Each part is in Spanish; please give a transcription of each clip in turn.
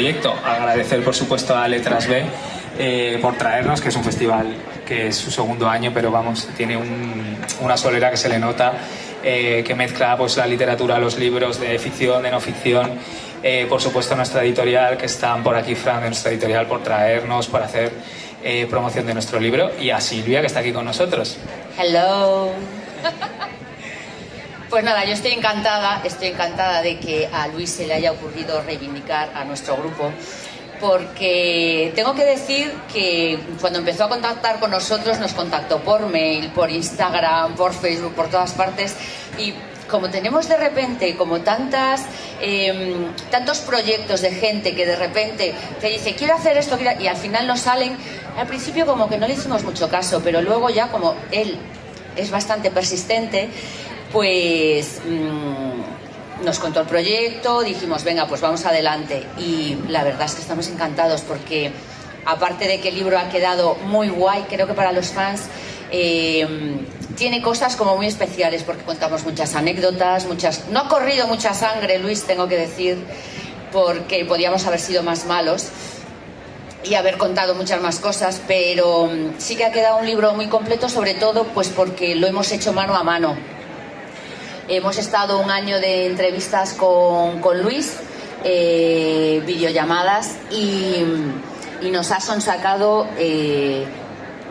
proyecto. Agradecer, por supuesto, a Letras B por traernos, que es un festival que es su segundo año, pero vamos, tiene una solera que se le nota, que mezcla pues la literatura, los libros de ficción, de no ficción. Por supuesto, nuestra editorial, que están por aquí, Fran, de nuestra editorial, por traernos, por hacer promoción de nuestro libro, y a Silvia, que está aquí con nosotros. Hello. Pues nada, yo estoy encantada de que a Luis se le haya ocurrido reivindicar a nuestro grupo, porque tengo que decir que cuando empezó a contactar con nosotros, nos contactó por mail, por Instagram, por Facebook, por todas partes, y como tenemos de repente como tantos proyectos de gente que de repente te dice quiero hacer esto, y al final no salen, al principio como que no le hicimos mucho caso, pero luego ya como él es bastante persistente, pues nos contó el proyecto, dijimos venga, pues vamos adelante, y la verdad es que estamos encantados porque aparte de que el libro ha quedado muy guay, creo que para los fans tiene cosas como muy especiales porque contamos muchas anécdotas, no ha corrido mucha sangre, Luis, tengo que decir, porque podíamos haber sido más malos y haber contado muchas más cosas, pero sí que ha quedado un libro muy completo, sobre todo pues porque lo hemos hecho mano a mano. Hemos estado un año de entrevistas con Luis, videollamadas, y nos ha sonsacado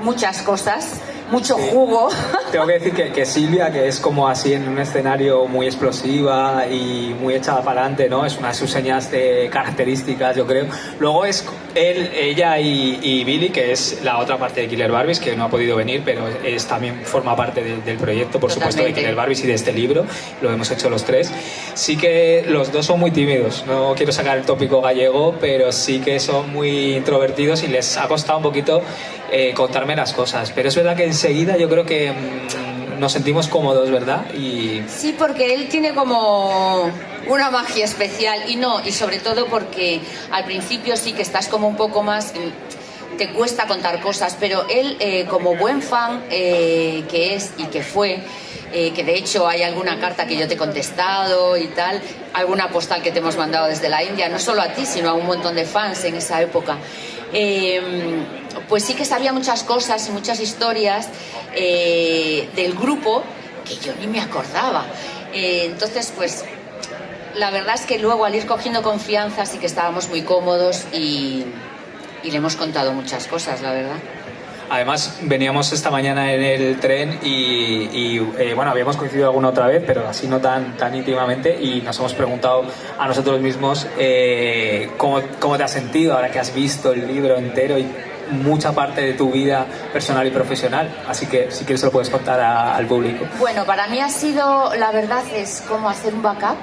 muchas cosas, mucho jugo. Tengo que decir que Silvia, que es como así en un escenario muy explosiva y muy echada para adelante, ¿no? Es una de sus señas de características, yo creo. Luego es ella y Billy, que es la otra parte de Killer Barbies, que no ha podido venir, pero también forma parte del proyecto, por supuesto, de Killer Barbies y de este libro. Lo hemos hecho los tres. Sí que los dos son muy tímidos. No quiero sacar el tópico gallego, pero sí que son muy introvertidos y les ha costado un poquito contarme las cosas. Pero es verdad que enseguida yo creo que nos sentimos cómodos, ¿verdad? Sí, porque él tiene como una magia especial, y sobre todo porque al principio sí que estás como un poco más, te cuesta contar cosas, pero él como buen fan que es y que fue, que de hecho hay alguna carta que yo te he contestado y tal, alguna postal que te hemos mandado desde la India, no solo a ti sino a un montón de fans en esa época, pues sí que sabía muchas cosas y muchas historias del grupo que yo ni me acordaba. Entonces pues la verdad es que luego al ir cogiendo confianza sí que estábamos muy cómodos y le hemos contado muchas cosas, la verdad. Además, veníamos esta mañana en el tren y bueno, habíamos coincidido alguna otra vez, pero así no tan íntimamente, y nos hemos preguntado a nosotros mismos cómo te has sentido ahora que has visto el libro entero y mucha parte de tu vida personal y profesional. Así que si quieres se lo puedes contar al público. Bueno, para mí ha sido, la verdad, es como hacer un backup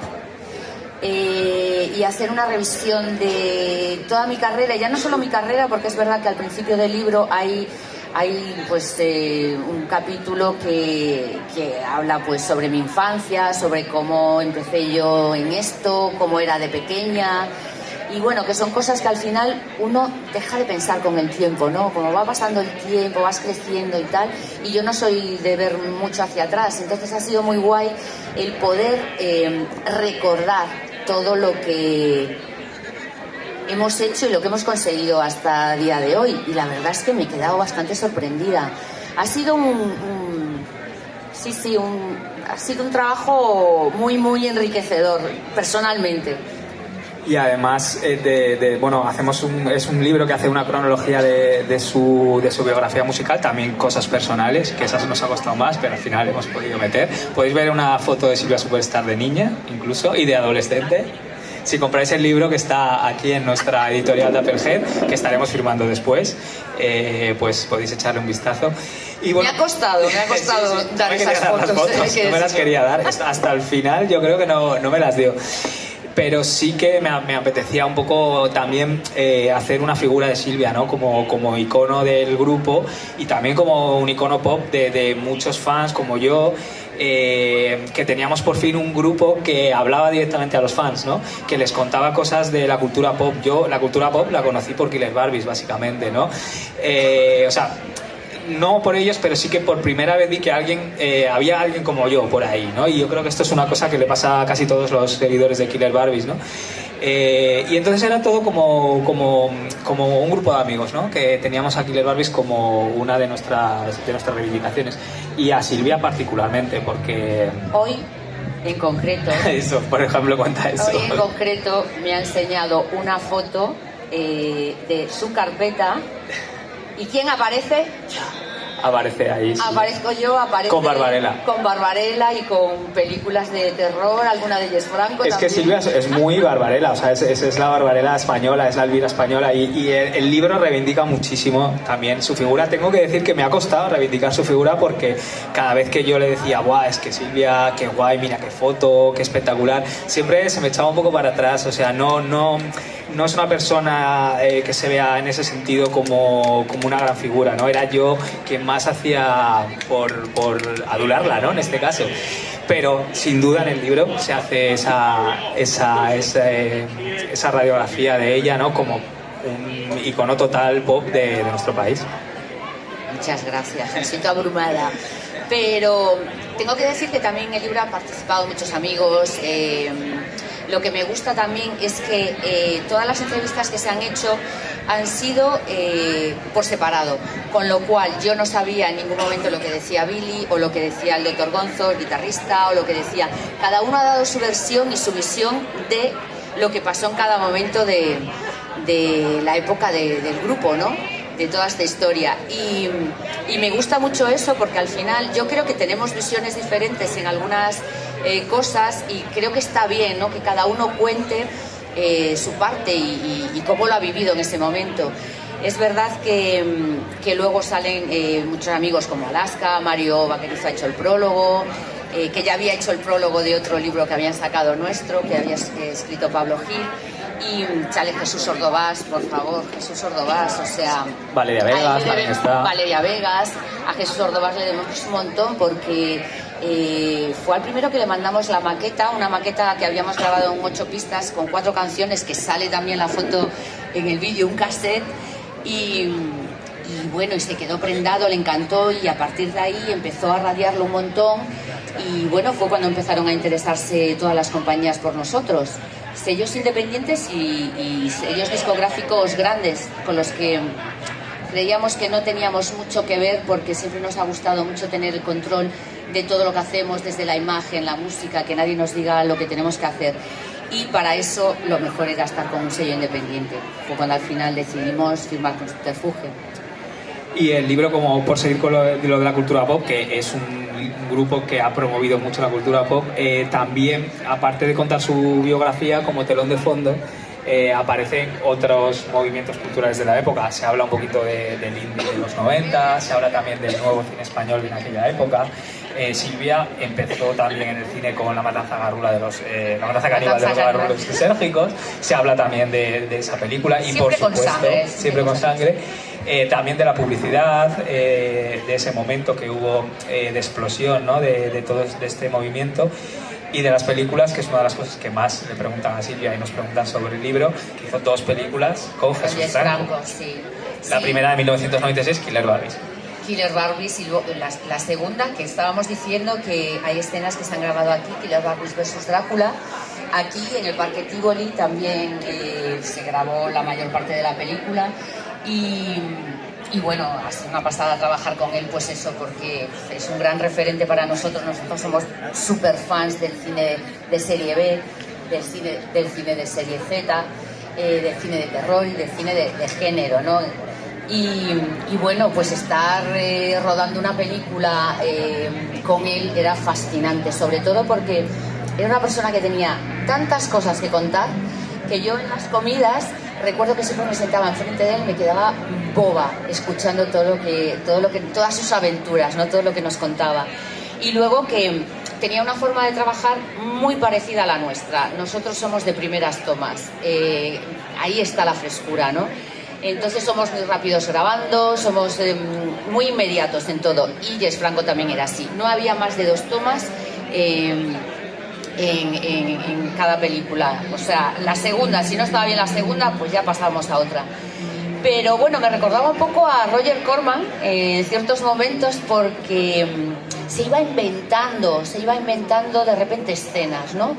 y hacer una revisión de toda mi carrera, y ya no solo mi carrera, porque es verdad que al principio del libro hay pues un capítulo que habla pues sobre mi infancia, sobre cómo empecé yo en esto, cómo era de pequeña, y bueno, que son cosas que al final uno deja de pensar con el tiempo, ¿no? Como va pasando el tiempo, vas creciendo y tal, y yo no soy de ver mucho hacia atrás, entonces ha sido muy guay el poder recordar todo lo que hemos hecho y lo que hemos conseguido hasta el día de hoy, y la verdad es que me he quedado bastante sorprendida. Ha sido ha sido un trabajo muy enriquecedor personalmente. Y además, bueno, es un libro que hace una cronología de su biografía musical, también cosas personales, que esas nos ha costado más, pero al final hemos podido meter. Podéis ver una foto de Silvia Superstar de niña, incluso, y de adolescente. Si compráis el libro que está aquí en nuestra editorial de Applehead, que estaremos firmando después, pues podéis echarle un vistazo. Y bueno, me ha costado sí, dar esas fotos. No me las quería dar. Hasta el final yo creo que no me las dio. Pero sí que me apetecía un poco también hacer una figura de Silvia, ¿no? Como icono del grupo, y también como un icono pop de muchos fans como yo, que teníamos por fin un grupo que hablaba directamente a los fans, ¿no? Que les contaba cosas de la cultura pop. Yo la cultura pop la conocí por Killer Barbies, básicamente, ¿no? O sea, no por ellos, pero sí que por primera vez vi que había alguien como yo por ahí, ¿no? Y yo creo que esto es una cosa que le pasa a casi todos los seguidores de Killer Barbies, ¿no? Y entonces era todo como un grupo de amigos, ¿no? Que teníamos a Killer Barbies como una de nuestras reivindicaciones. Y a Silvia particularmente, porque... Hoy, en concreto... Eso, por ejemplo, cuenta eso. Hoy, en concreto, me ha enseñado una foto de su carpeta. ¿Y quién aparece? Aparece ahí. Sí. Aparezco yo, aparece con Barbarella. Con Barbarella y con películas de terror, alguna de Jess Franco. Es también. que Silvia es muy Barbarella, o sea, es la Barbarella española, es la Elvira española, y el libro reivindica muchísimo también su figura. Tengo que decir que me ha costado reivindicar su figura, porque cada vez que yo le decía, guau, es que Silvia, qué guay, mira qué foto, qué espectacular, siempre se me echaba un poco para atrás. O sea, no es una persona que se vea en ese sentido como una gran figura, ¿no? Era yo quien más hacía por adularla, ¿no? En este caso. Pero sin duda en el libro se hace esa radiografía de ella, ¿no? Como un icono total pop de nuestro país. Muchas gracias, me siento abrumada. Pero tengo que decir que también en el libro han participado muchos amigos. Lo que me gusta también es que todas las entrevistas que se han hecho han sido por separado, con lo cual yo no sabía en ningún momento lo que decía Billy o lo que decía el Dr. Gonzo, el guitarrista, o lo que decía. Cada uno ha dado su versión y su visión de lo que pasó en cada momento de la época del grupo, ¿no? De toda esta historia. Y me gusta mucho eso, porque al final yo creo que tenemos visiones diferentes en algunas cosas, y creo que está bien, ¿no? Que cada uno cuente su parte y cómo lo ha vivido en ese momento. Es verdad que luego salen muchos amigos como Alaska, Mario Vaquerizo ha hecho el prólogo, que ya había hecho el prólogo de otro libro que habían sacado nuestro, que había escrito Pablo Gil. Y sale Jesús Ordovás, por favor, Jesús Ordovás, o sea... Valeria Vegas también está. Valeria Vegas, a Jesús Ordovás le debemos un montón, porque fue al primero que le mandamos la maqueta, una maqueta que habíamos grabado en 8 pistas con 4 canciones, que sale también la foto en el vídeo, un cassette, y bueno, y se quedó prendado, le encantó, y a partir de ahí empezó a radiarlo un montón, y bueno, fue cuando empezaron a interesarse todas las compañías por nosotros. Sellos independientes y sellos discográficos grandes con los que creíamos que no teníamos mucho que ver, porque siempre nos ha gustado mucho tener el control de todo lo que hacemos, desde la imagen, la música, que nadie nos diga lo que tenemos que hacer. Y para eso lo mejor era estar con un sello independiente. Fue cuando al final decidimos firmar con Subterfuge. Y el libro, como por seguir con lo de la cultura pop, que es un grupo que ha promovido mucho la cultura pop, también, aparte de contar su biografía como telón de fondo, aparecen otros movimientos culturales de la época. Se habla un poquito del indie de los 90, se habla también del nuevo cine español en aquella época. Silvia empezó también en el cine con La matanza garrula la matanza caníbal de los garrulos lisérgicos. Se habla también de esa película, y siempre por supuesto, con sangre, siempre con sangre. También de la publicidad, de ese momento que hubo de explosión, ¿no? de todo este movimiento, y de las películas, que es una de las cosas que más le preguntan a Silvia y nos preguntan sobre el libro, que hizo 2 películas con Jesús Franco. Sí. La primera de 1996, Killer Barbies. Killer Barbies, y luego la segunda, que estábamos diciendo que hay escenas que se han grabado aquí, Killer Barbies versus Drácula. Aquí en el Parque Tivoli también se grabó la mayor parte de la película. Y bueno, ha sido una pasada trabajar con él, pues eso, porque es un gran referente para nosotros. Nosotros somos súper fans del cine de serie B, del cine de serie Z, del cine de terror y del cine de género, ¿no? Y bueno, pues estar rodando una película con él era fascinante, sobre todo porque era una persona que tenía tantas cosas que contar, que yo en las comidas recuerdo que siempre me sentaba enfrente de él y me quedaba boba escuchando todas sus aventuras, ¿no? Todo lo que nos contaba. Y luego que tenía una forma de trabajar muy parecida a la nuestra. Nosotros somos de primeras tomas, ahí está la frescura, ¿no? Entonces somos muy rápidos grabando, somos muy inmediatos en todo. Y Jess Franco también era así. No había más de 2 tomas en cada película. O sea, la segunda, si no estaba bien la segunda, pues ya pasábamos a otra. Pero bueno, me recordaba un poco a Roger Corman en ciertos momentos porque se iba inventando de repente escenas, ¿no?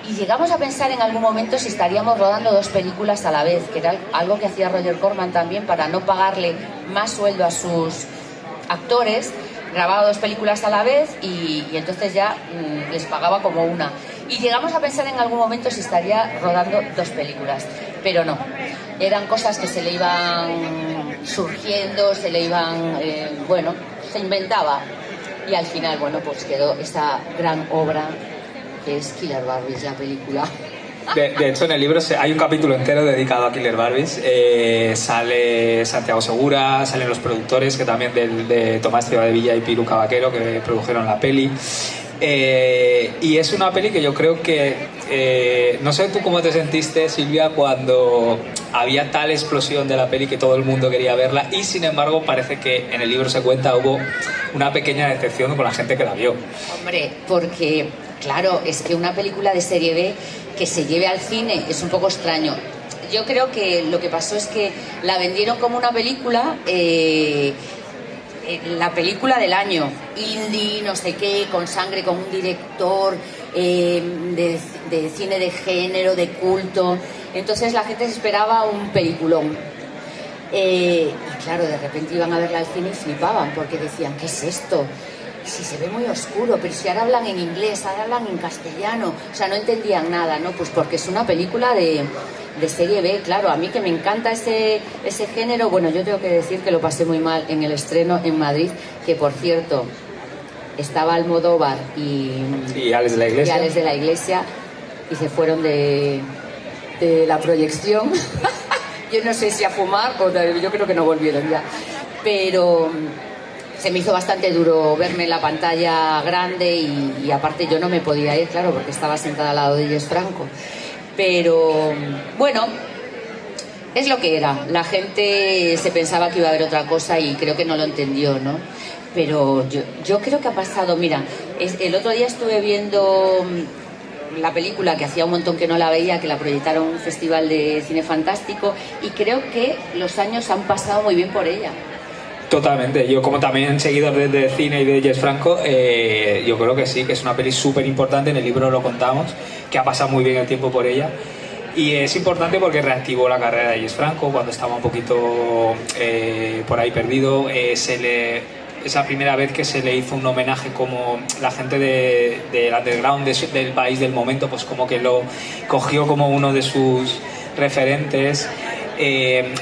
Y llegamos a pensar en algún momento si estaríamos rodando 2 películas a la vez, que era algo que hacía Roger Corman también para no pagarle más sueldo a sus actores. Grababa 2 películas a la vez y entonces ya les pagaba como una. Y llegamos a pensar en algún momento si estaría rodando 2 películas, pero no. Eran cosas que se le iban surgiendo, se le iban, se inventaba. Y al final, pues quedó esta gran obra que es Killer Barbies, la película. De hecho, en el libro hay un capítulo entero dedicado a Killer Barbies. Sale Santiago Segura, salen los productores, que también de Tomás Ciudadevilla y Piru Cavaquero, que produjeron la peli. Y es una peli que yo creo que... no sé tú cómo te sentiste, Silvia, cuando había tal explosión de la peli que todo el mundo quería verla, y sin embargo parece que en el libro se cuenta hubo una pequeña decepción con la gente que la vio. Hombre, porque, claro, es que una película de serie B que se lleve al cine es un poco extraño. Yo creo que lo que pasó es que la vendieron como una película... la película del año, indie, no sé qué, con sangre, con un director de cine de género, de culto. Entonces la gente se esperaba un peliculón. Y claro, de repente iban a verla al cine y flipaban, porque decían, ¿qué es esto? Si se ve muy oscuro, pero si ahora hablan en inglés, ahora hablan en castellano. O sea, no entendían nada, ¿no? Pues porque es una película de serie B, claro. A mí que me encanta ese género. Bueno, yo tengo que decir que lo pasé muy mal en el estreno en Madrid, que por cierto estaba Almodóvar y Alex de la Iglesia y se fueron de la proyección. Yo no sé si a fumar o yo creo que no volvieron ya, pero se me hizo bastante duro verme en la pantalla grande y aparte yo no me podía ir, claro, porque estaba sentada al lado de Jess Franco. Pero bueno, es lo que era. La gente se pensaba que iba a haber otra cosa y creo que no lo entendió, ¿no? Pero yo creo que ha pasado, mira, el otro día estuve viendo la película, que hacía un montón que no la veía, que la proyectaron en un festival de cine fantástico, y creo que los años han pasado muy bien por ella. Totalmente, yo como también seguidor de cine y de Jess Franco, yo creo que sí, que es una peli súper importante, en el libro lo contamos, que ha pasado muy bien el tiempo por ella, y es importante porque reactivó la carrera de Jess Franco cuando estaba un poquito por ahí perdido. Es la primera vez que se le hizo un homenaje, como la gente del underground del país del momento, pues como que lo cogió como uno de sus referentes.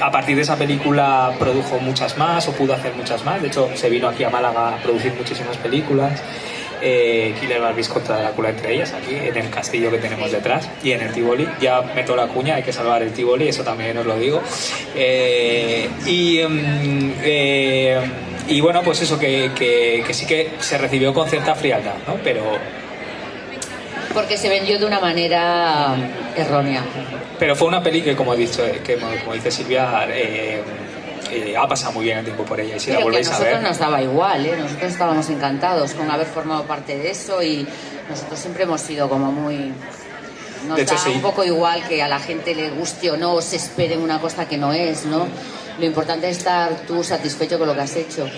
A partir de esa película produjo muchas más, o pudo hacer muchas más. De hecho, se vino aquí a Málaga a producir muchísimas películas. Killer Barbies contra Drácula entre ellas, aquí en el castillo que tenemos detrás, y en el Tivoli. Ya meto la cuña, hay que salvar el Tivoli, eso también os lo digo. Y bueno, pues eso, que sí que se recibió con cierta frialdad, ¿no? Pero... porque se vendió de una manera errónea. Pero fue una peli que, como he dicho, como dice Silvia, ha pasado muy bien el tiempo por ella. Y si pero la volvéis que a nosotros nos daba igual, ¿eh? Nosotros estábamos encantados con haber formado parte de eso, y nosotros siempre hemos sido como muy... Nos de hecho, da sí, un poco igual que a la gente le guste o no, o se espere una cosa que no es, ¿no? Lo importante es estar tú satisfecho con lo que has hecho.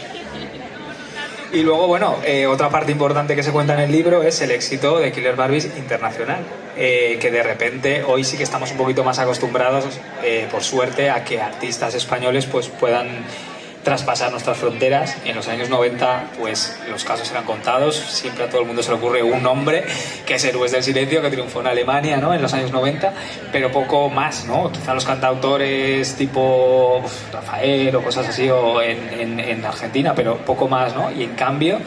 Y luego, bueno, otra parte importante que se cuenta en el libro es el éxito de Killer Barbies internacional, que de repente hoy sí que estamos un poquito más acostumbrados, por suerte, a que artistas españoles pues puedan traspasar nuestras fronteras. En los años 90 pues los casos eran contados, siempre a todo el mundo se le ocurre un nombre, que es Héroes del Silencio, que triunfó en Alemania, ¿no?, en los años 90, pero poco más, ¿no? Quizá los cantautores tipo Rafael o cosas así, o en Argentina, pero poco más, ¿no? Y en cambio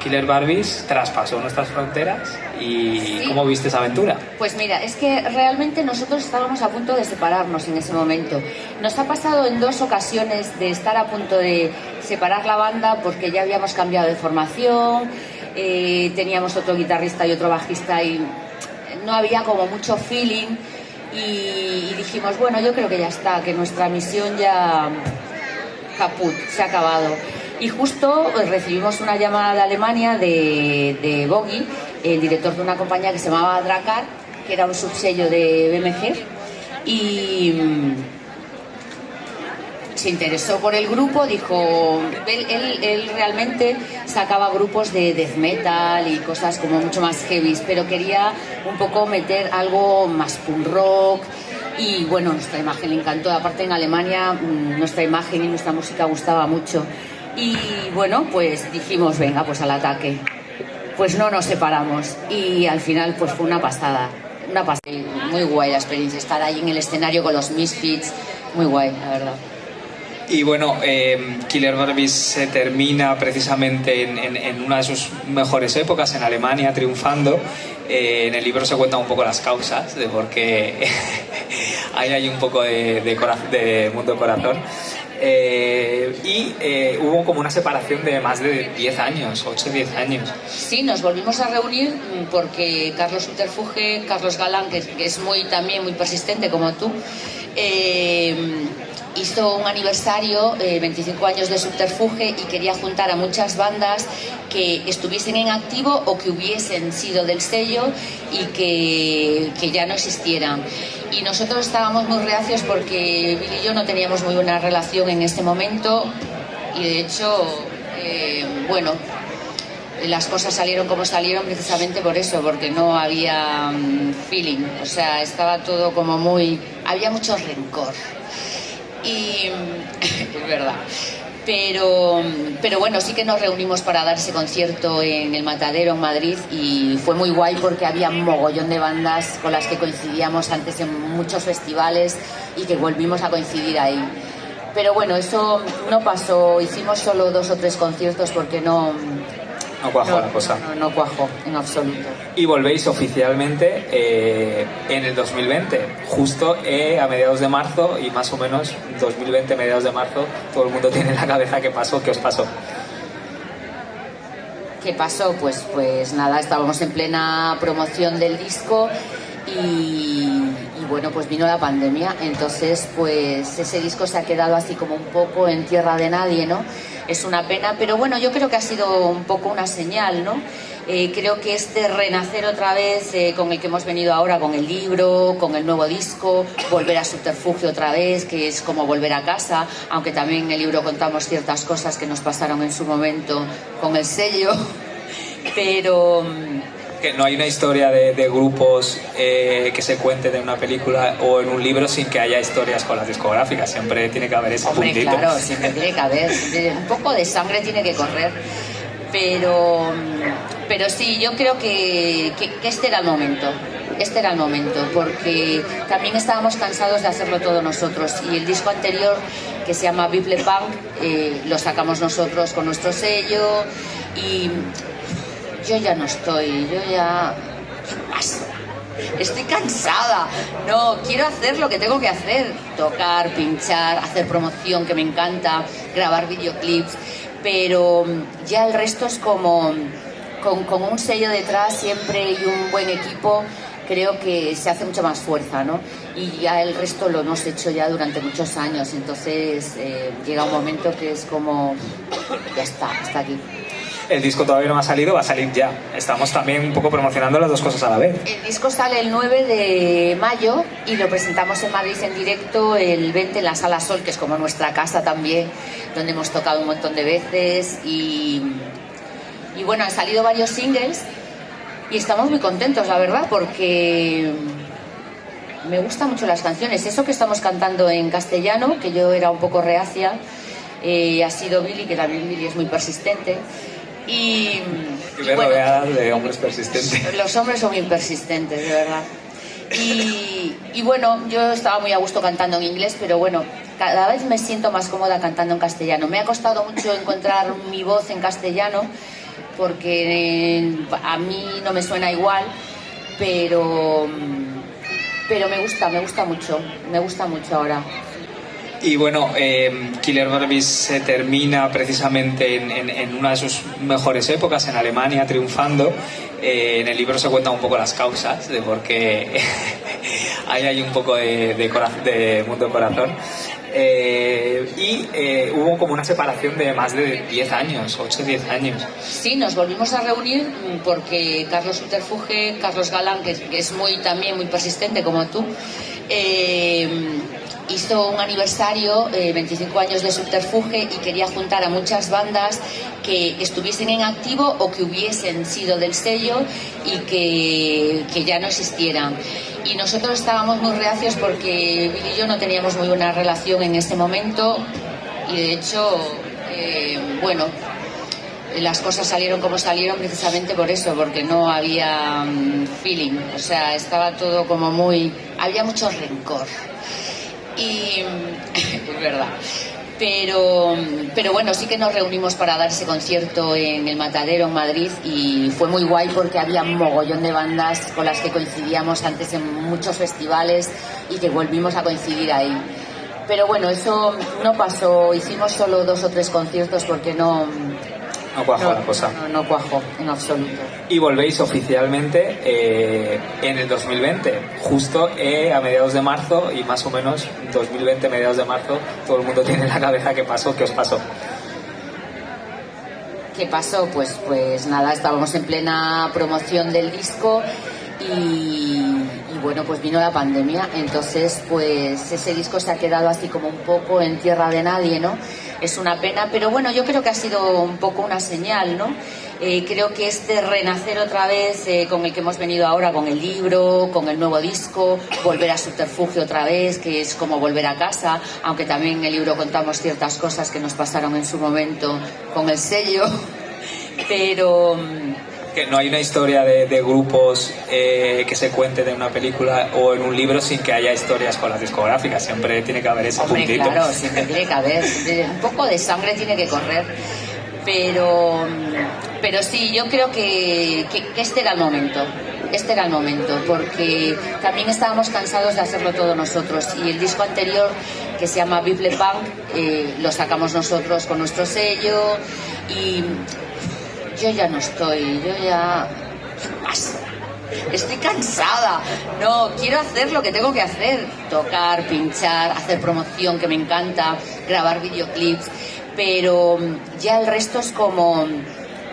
Killer Barbies traspasó nuestras fronteras. ¿Y sí, cómo viste esa aventura? Pues mira, es que realmente nosotros estábamos a punto de separarnos en ese momento. Nos ha pasado en 2 ocasiones de estar a punto de separar la banda porque ya habíamos cambiado de formación, teníamos otro guitarrista y otro bajista y no había como mucho feeling, y dijimos, bueno, yo creo que ya está, que nuestra misión ya caput, se ha acabado. Y justo recibimos una llamada de Alemania de Bogi, el director de una compañía que se llamaba Drakkar, que era un subsello de BMG, y se interesó por el grupo, dijo, él realmente sacaba grupos de death metal y cosas como mucho más heavy, pero quería un poco meter algo más punk rock. Y bueno, nuestra imagen le encantó. Aparte, en Alemania nuestra imagen y nuestra música gustaba mucho. Y bueno, pues dijimos, venga, pues al ataque. Pues no nos separamos. Y al final pues fue una pasada. Una pasada. Muy guay la experiencia, estar ahí en el escenario con los Misfits. Muy guay, la verdad. Y bueno, Killer Barbie se termina precisamente en una de sus mejores épocas, en Alemania, triunfando. En el libro se cuentan un poco las causas de por qué ahí hay un poco de mundo corazón. Hubo como una separación de más de 10 años, 8 o 10 años. Sí, nos volvimos a reunir porque Carlos Subterfuge, Carlos Galán, que es también muy persistente como tú, hizo un aniversario, 25 años de Subterfuge, y quería juntar a muchas bandas que estuviesen en activo o que hubiesen sido del sello y que ya no existieran. Y nosotros estábamos muy reacios porque Bill y yo no teníamos muy buena relación en este momento, y de hecho, bueno, las cosas salieron como salieron precisamente por eso, porque no había feeling, o sea, estaba todo como había mucho rencor. Y es verdad, pero bueno, sí que nos reunimos para dar ese concierto en el Matadero en Madrid, y fue muy guay porque había un mogollón de bandas con las que coincidíamos antes en muchos festivales y que volvimos a coincidir ahí. Pero bueno, eso no pasó, hicimos solo 2 o 3 conciertos porque no cuajó la cosa. No cuajó en absoluto. Y volvéis oficialmente en el 2020, justo a mediados de marzo, y más o menos 2020, mediados de marzo, todo el mundo tiene en la cabeza qué pasó, qué os pasó. ¿Qué pasó? Pues nada, estábamos en plena promoción del disco y bueno, pues vino la pandemia, entonces pues ese disco se ha quedado así como un poco en tierra de nadie, ¿no? Es una pena, pero bueno, yo creo que ha sido un poco una señal, ¿no? Creo que este renacer otra vez con el que hemos venido ahora, con el libro, con el nuevo disco, volver a Subterfuge otra vez, que es como volver a casa, aunque también en el libro contamos ciertas cosas que nos pasaron en su momento con el sello, pero... Que no hay una historia de grupos que se cuente de una película o en un libro sin que haya historias con las discográficas. Siempre tiene que haber ese puntito. Claro, siempre tiene que haber. Un poco de sangre tiene que correr. Pero sí, yo creo que este era el momento. Este era el momento, porque también estábamos cansados de hacerlo todo nosotros. Y el disco anterior, que se llama Bible Punk, lo sacamos nosotros con nuestro sello. Y yo ya no estoy, ¿qué pasa? Estoy cansada, no, quiero hacer lo que tengo que hacer, tocar, pinchar, hacer promoción, que me encanta, grabar videoclips, pero ya el resto es como, con un sello detrás siempre y un buen equipo, creo que se hace mucho más fuerza, ¿no? Y ya el resto lo hemos hecho ya durante muchos años, entonces llega un momento que es como, ya está aquí. El disco todavía no ha salido, va a salir ya. Estamos también un poco promocionando las dos cosas a la vez. El disco sale el 9 de mayo y lo presentamos en Madrid en directo el 20 en la Sala Sol, que es como nuestra casa también, donde hemos tocado un montón de veces y bueno, han salido varios singles y estamos muy contentos, la verdad, porque me gustan mucho las canciones. Eso que estamos cantando en castellano, que yo era un poco reacia, ha sido Billy, que también Billy es muy persistente. Y bueno, de hombres persistentes. Los hombres son muy persistentes, de verdad. Y bueno, yo estaba muy a gusto cantando en inglés, pero bueno, cada vez me siento más cómoda cantando en castellano. Me ha costado mucho encontrar mi voz en castellano, porque a mí no me suena igual, pero me gusta mucho ahora. Y bueno, Killer Barbie se termina precisamente en una de sus mejores épocas, en Alemania, triunfando. En el libro se cuentan un poco las causas de por qué ahí hay un poco de mundo corazón. Hubo como una separación de más de 10 años, 8 o 10 años. Sí, nos volvimos a reunir porque Carlos Subterfuge, Carlos Galán, que es también muy persistente como tú, hizo un aniversario, 25 años de Subterfuge, y quería juntar a muchas bandas que estuviesen en activo o que hubiesen sido del sello y que ya no existieran. Y nosotros estábamos muy reacios porque Billy y yo no teníamos muy buena relación en ese momento, y de hecho, bueno, las cosas salieron como salieron precisamente por eso, porque no había feeling, o sea, estaba todo como había mucho rencor. Y es verdad. Pero bueno, sí que nos reunimos para dar ese concierto en el Matadero, en Madrid, y fue muy guay porque había un mogollón de bandas con las que coincidíamos antes en muchos festivales y que volvimos a coincidir ahí. Pero bueno, eso no pasó, hicimos solo 2 o 3 conciertos porque no cuajó la cosa. No cuajó en absoluto. Y volvéis oficialmente en el 2020, justo a mediados de marzo, y más o menos 2020, mediados de marzo, todo el mundo tiene en la cabeza qué pasó, qué os pasó. ¿Qué pasó? Pues nada, estábamos en plena promoción del disco y bueno, pues vino la pandemia, entonces pues ese disco se ha quedado así como un poco en tierra de nadie, ¿no? Es una pena, pero bueno, yo creo que ha sido un poco una señal, ¿no? Creo que este renacer otra vez con el que hemos venido ahora, con el libro, con el nuevo disco, volver a Subterfuge otra vez, que es como volver a casa, aunque también en el libro contamos ciertas cosas que nos pasaron en su momento con el sello, pero... Que no hay una historia de grupos que se cuente de una película o en un libro sin que haya historias con las discográficas. Siempre tiene que haber ese puntito. Claro, siempre tiene que haber. Un poco de sangre tiene que correr. Pero sí, yo creo que este era el momento. Este era el momento, porque también estábamos cansados de hacerlo todos nosotros. Y el disco anterior, que se llama Bible Punk, lo sacamos nosotros con nuestro sello. Y yo ya no estoy, estoy cansada, no, quiero hacer lo que tengo que hacer, tocar, pinchar, hacer promoción, que me encanta, grabar videoclips, pero ya el resto es como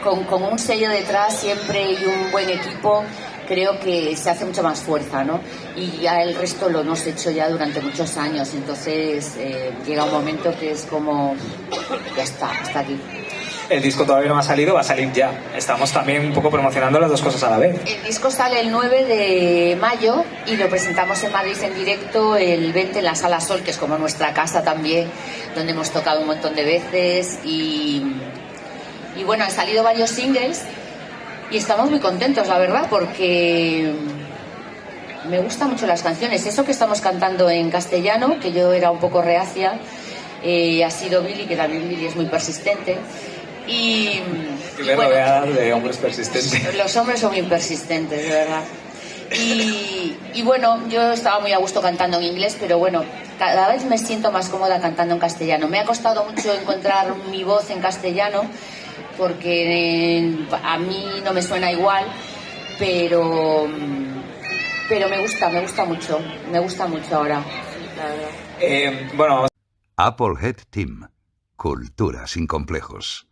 con un sello detrás siempre y un buen equipo, creo que se hace mucha más fuerza, ¿no? Y ya el resto lo hemos hecho ya durante muchos años, entonces llega un momento que es como, ya está, hasta aquí. El disco todavía no ha salido, va a salir ya. Estamos también un poco promocionando las dos cosas a la vez. El disco sale el 9 de mayo y lo presentamos en Madrid en directo el 20 en la Sala Sol, que es como nuestra casa también, donde hemos tocado un montón de veces. Y bueno, han salido varios singles y estamos muy contentos, la verdad, porque me gustan mucho las canciones. Eso que estamos cantando en castellano, que yo era un poco reacia, ha sido Billy, que también Billy es muy persistente. Y bueno, de hombres persistentes. Los hombres son muy persistentes, de verdad. Y bueno, yo estaba muy a gusto cantando en inglés, pero bueno, cada vez me siento más cómoda cantando en castellano. Me ha costado mucho encontrar mi voz en castellano, porque a mí no me suena igual, pero me gusta mucho ahora, la verdad. Bueno, Applehead Team. Cultura sin complejos.